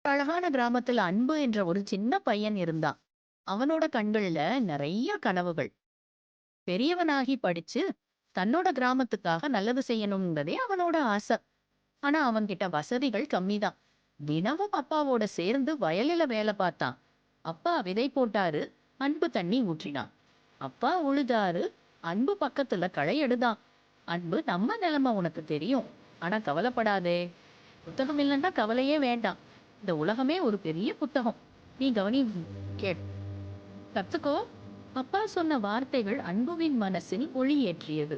அழகான கிராமத்துல அன்பு என்ற ஒரு சின்ன பையன் இருந்தான். அவனோட கண்கள்ல நிறைய கனவுகள். பெரியவனாகி படிச்சு தன்னோட கிராமத்துக்காக நல்லது செய்யணும்ன்றதே அவனோட ஆசை. ஆனா அவன்கிட்ட வசதிகள் கம்மிதான். தினமும் அப்பாவோட சேர்ந்து வயலில வேலை பார்த்தான். அப்பா விதை போட்டாரு, அன்பு தண்ணி ஊற்றினான். அப்பா உழுதாரு, அன்பு பக்கத்துல களை எடுதான். அன்பு நம்ம நிலைமை உனக்கு தெரியும். ஆனா கவலைப்படாதே. புத்தகம் இல்லைன்னா கவலையே வேண்டாம். இந்த உலகமே ஒரு பெரிய புத்தகம். நீ கவனி, கேள், கத்துக்கோ. அப்பா சொன்ன வார்த்தைகள் அன்புவின் மனசில் ஒளி ஏற்றியது.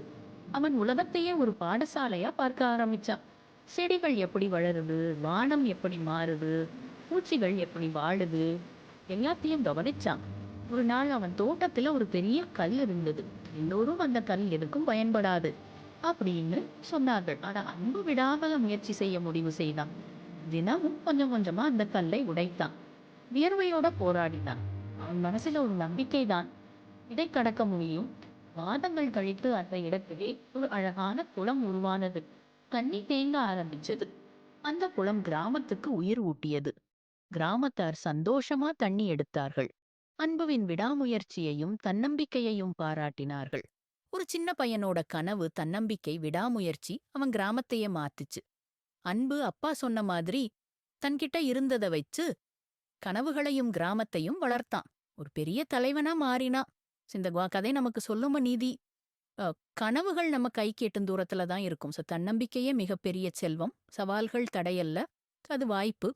அவன் உலகத்தையே ஒரு பாடசாலையா பார்க்க ஆரம்பிச்சான். செடிகள் எப்படி வளருது, வானம் எப்படி மாறுது, பூச்சிகள் எப்படி வாழுது, எல்லாத்தையும் கவனிச்சான். ஒரு நாள் அவன் தோட்டத்துல ஒரு பெரிய கல் இருந்தது. எல்லோரும் அந்த கல் எதுக்கும் பயன்படாது அப்படின்னு சொன்னார்கள். ஆனா அன்பு விடாமல் முயற்சி செய்ய முடிவு செய்தான். தினமும் கொஞ்சம் கொஞ்சமா அந்த கல்லை உடைத்தான். வியர்வையோட போராடினான். அவன் மனசுல ஒரு நம்பிக்கை தான், இதை கடக்க முடியும். மாதங்கள் கழித்து அந்த இடத்திலே ஒரு அழகான குளம் உருவானது. தண்ணி தேங்க ஆரம்பிச்சது. அந்த குளம் கிராமத்துக்கு உயிர் ஊட்டியது. கிராமத்தார் சந்தோஷமா தண்ணி எடுத்தார்கள். அன்புவின் விடாமுயற்சியையும் தன்னம்பிக்கையையும் பாராட்டினார்கள். ஒரு சின்ன பையனோட கனவு, தன்னம்பிக்கை, விடாமுயற்சி அவன் கிராமத்தையே மாத்துச்சு. அன்பு அப்பா சொன்ன மாதிரி தன்கிட்ட இருந்ததை வச்சு கனவுகளையும் கிராமத்தையும் வளர்த்தான். ஒரு பெரிய தலைவனா மாறினான். இந்த கதை நமக்கு சொல்லும் நீதி, கனவுகள் நம்ம கைக்கு எட்டும் தூரத்துல தான் இருக்கும். தன்னம்பிக்கையே மிகப்பெரிய செல்வம். சவால்கள் தடையல்ல, அது வாய்ப்பு.